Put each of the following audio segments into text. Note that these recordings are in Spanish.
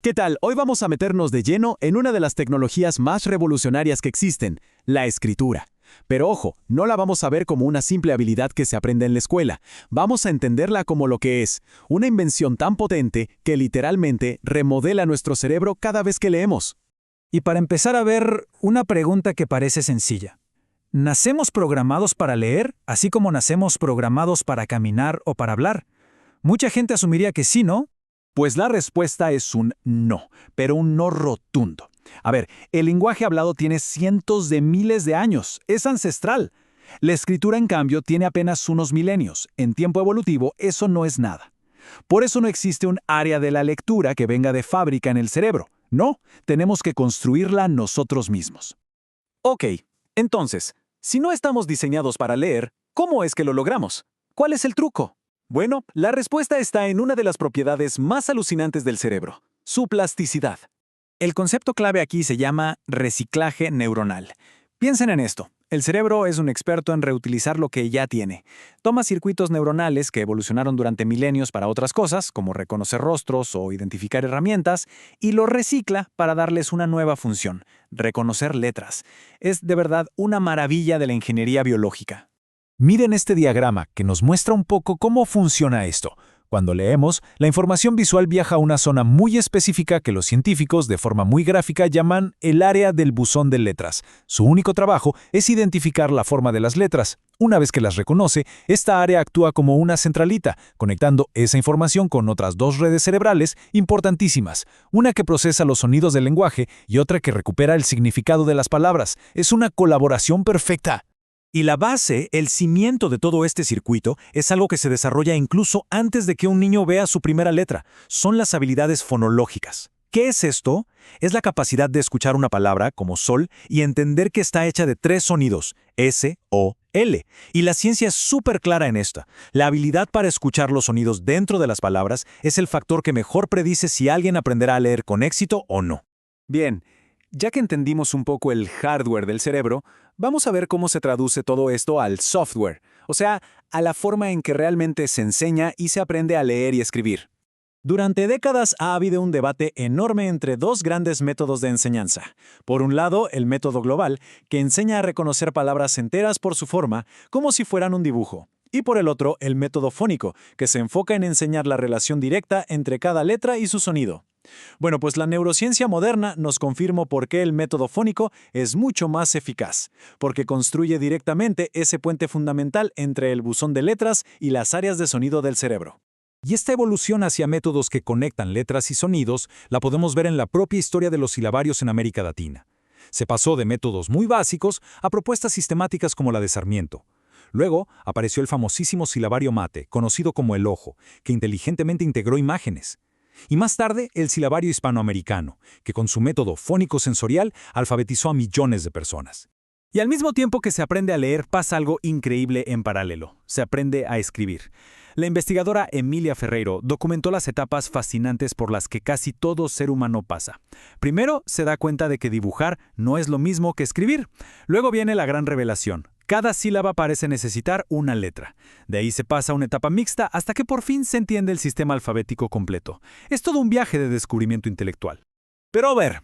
¿Qué tal? Hoy vamos a meternos de lleno en una de las tecnologías más revolucionarias que existen, la escritura. Pero ojo, no la vamos a ver como una simple habilidad que se aprende en la escuela. Vamos a entenderla como lo que es, una invención tan potente que literalmente remodela nuestro cerebro cada vez que leemos. Y para empezar a ver, una pregunta que parece sencilla. ¿Nacemos programados para leer, así como nacemos programados para caminar o para hablar? Mucha gente asumiría que sí, ¿no? Pues la respuesta es un no, pero un no rotundo. A ver, el lenguaje hablado tiene cientos de miles de años, es ancestral. La escritura, en cambio, tiene apenas unos milenios. En tiempo evolutivo, eso no es nada. Por eso no existe un área de la lectura que venga de fábrica en el cerebro. No, tenemos que construirla nosotros mismos. Ok, entonces, si no estamos diseñados para leer, ¿cómo es que lo logramos? ¿Cuál es el truco? Bueno, la respuesta está en una de las propiedades más alucinantes del cerebro, su plasticidad. El concepto clave aquí se llama reciclaje neuronal. Piensen en esto. El cerebro es un experto en reutilizar lo que ya tiene. Toma circuitos neuronales que evolucionaron durante milenios para otras cosas, como reconocer rostros o identificar herramientas, y los recicla para darles una nueva función, reconocer letras. Es de verdad una maravilla de la ingeniería biológica. Miren este diagrama que nos muestra un poco cómo funciona esto. Cuando leemos, la información visual viaja a una zona muy específica que los científicos, de forma muy gráfica, llaman el área del buzón de letras. Su único trabajo es identificar la forma de las letras. Una vez que las reconoce, esta área actúa como una centralita, conectando esa información con otras dos redes cerebrales importantísimas, una que procesa los sonidos del lenguaje y otra que recupera el significado de las palabras. Es una colaboración perfecta. Y la base, el cimiento de todo este circuito, es algo que se desarrolla incluso antes de que un niño vea su primera letra. Son las habilidades fonológicas. ¿Qué es esto? Es la capacidad de escuchar una palabra, como sol, y entender que está hecha de tres sonidos, S, O, L. Y la ciencia es súper clara en esta. La habilidad para escuchar los sonidos dentro de las palabras es el factor que mejor predice si alguien aprenderá a leer con éxito o no. Bien, ya que entendimos un poco el hardware del cerebro, vamos a ver cómo se traduce todo esto al software, o sea, a la forma en que realmente se enseña y se aprende a leer y escribir. Durante décadas ha habido un debate enorme entre dos grandes métodos de enseñanza. Por un lado, el método global, que enseña a reconocer palabras enteras por su forma, como si fueran un dibujo. Y por el otro, el método fónico, que se enfoca en enseñar la relación directa entre cada letra y su sonido. Bueno, pues la neurociencia moderna nos confirmó por qué el método fónico es mucho más eficaz, porque construye directamente ese puente fundamental entre el buzón de letras y las áreas de sonido del cerebro. Y esta evolución hacia métodos que conectan letras y sonidos la podemos ver en la propia historia de los silabarios en América Latina. Se pasó de métodos muy básicos a propuestas sistemáticas como la de Sarmiento. Luego apareció el famosísimo silabario mate, conocido como el ojo, que inteligentemente integró imágenes. Y más tarde, el silabario hispanoamericano, que con su método fónico-sensorial alfabetizó a millones de personas. Y al mismo tiempo que se aprende a leer, pasa algo increíble en paralelo. Se aprende a escribir. La investigadora Emilia Ferreiro documentó las etapas fascinantes por las que casi todo ser humano pasa. Primero, se da cuenta de que dibujar no es lo mismo que escribir. Luego viene la gran revelación. Cada sílaba parece necesitar una letra. De ahí se pasa a una etapa mixta hasta que por fin se entiende el sistema alfabético completo. Es todo un viaje de descubrimiento intelectual. Pero a ver,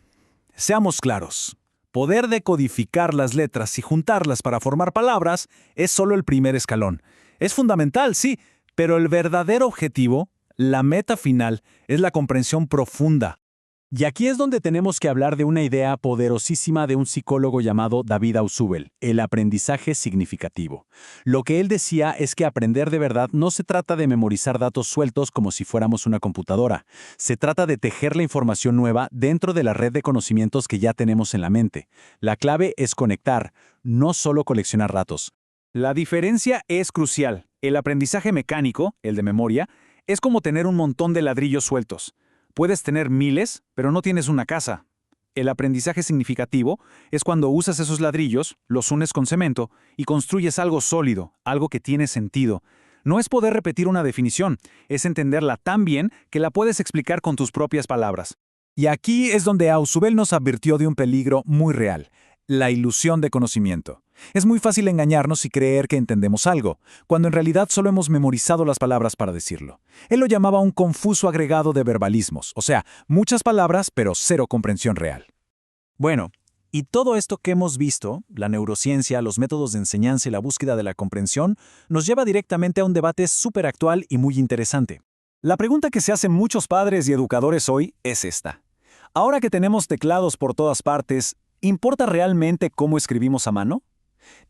seamos claros. Poder decodificar las letras y juntarlas para formar palabras es solo el primer escalón. Es fundamental, sí, pero el verdadero objetivo, la meta final, es la comprensión profunda. Y aquí es donde tenemos que hablar de una idea poderosísima de un psicólogo llamado David Ausubel, el aprendizaje significativo. Lo que él decía es que aprender de verdad no se trata de memorizar datos sueltos como si fuéramos una computadora. Se trata de tejer la información nueva dentro de la red de conocimientos que ya tenemos en la mente. La clave es conectar, no solo coleccionar datos. La diferencia es crucial. El aprendizaje mecánico, el de memoria, es como tener un montón de ladrillos sueltos. Puedes tener miles, pero no tienes una casa. El aprendizaje significativo es cuando usas esos ladrillos, los unes con cemento y construyes algo sólido, algo que tiene sentido. No es poder repetir una definición, es entenderla tan bien que la puedes explicar con tus propias palabras. Y aquí es donde Ausubel nos advirtió de un peligro muy real, la ilusión de conocimiento. Es muy fácil engañarnos y creer que entendemos algo, cuando en realidad solo hemos memorizado las palabras para decirlo. Él lo llamaba un confuso agregado de verbalismos, o sea, muchas palabras pero cero comprensión real. Bueno, y todo esto que hemos visto, la neurociencia, los métodos de enseñanza y la búsqueda de la comprensión, nos lleva directamente a un debate súper actual y muy interesante. La pregunta que se hacen muchos padres y educadores hoy es esta. Ahora que tenemos teclados por todas partes, ¿importa realmente cómo escribimos a mano?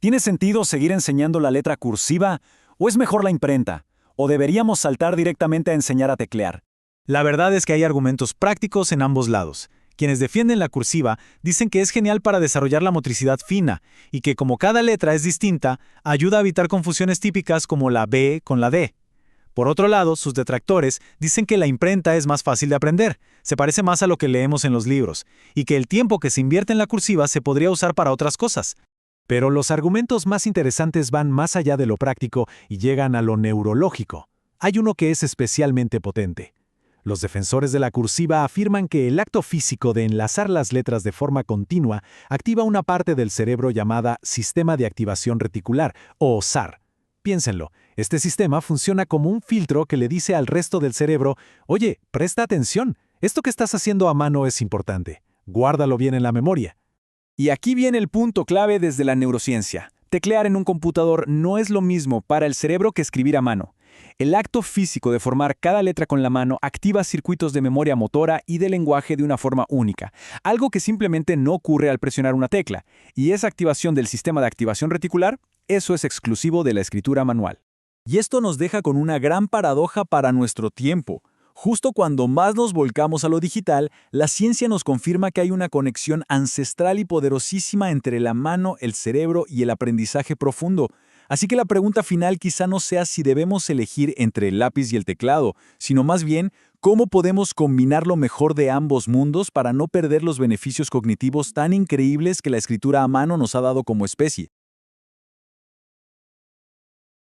¿Tiene sentido seguir enseñando la letra cursiva o es mejor la imprenta? ¿O deberíamos saltar directamente a enseñar a teclear? La verdad es que hay argumentos prácticos en ambos lados. Quienes defienden la cursiva dicen que es genial para desarrollar la motricidad fina y que como cada letra es distinta, ayuda a evitar confusiones típicas como la B con la D. Por otro lado, sus detractores dicen que la imprenta es más fácil de aprender, se parece más a lo que leemos en los libros, y que el tiempo que se invierte en la cursiva se podría usar para otras cosas. Pero los argumentos más interesantes van más allá de lo práctico y llegan a lo neurológico. Hay uno que es especialmente potente. Los defensores de la cursiva afirman que el acto físico de enlazar las letras de forma continua activa una parte del cerebro llamada Sistema de Activación Reticular, o SAR. Piénsenlo, este sistema funciona como un filtro que le dice al resto del cerebro, oye, presta atención, esto que estás haciendo a mano es importante, guárdalo bien en la memoria. Y aquí viene el punto clave desde la neurociencia. Teclear en un computador no es lo mismo para el cerebro que escribir a mano. El acto físico de formar cada letra con la mano activa circuitos de memoria motora y de lenguaje de una forma única, algo que simplemente no ocurre al presionar una tecla. Y esa activación del sistema de activación reticular, eso es exclusivo de la escritura manual. Y esto nos deja con una gran paradoja para nuestro tiempo. Justo cuando más nos volcamos a lo digital, la ciencia nos confirma que hay una conexión ancestral y poderosísima entre la mano, el cerebro y el aprendizaje profundo. Así que la pregunta final quizá no sea si debemos elegir entre el lápiz y el teclado, sino más bien, ¿cómo podemos combinar lo mejor de ambos mundos para no perder los beneficios cognitivos tan increíbles que la escritura a mano nos ha dado como especie?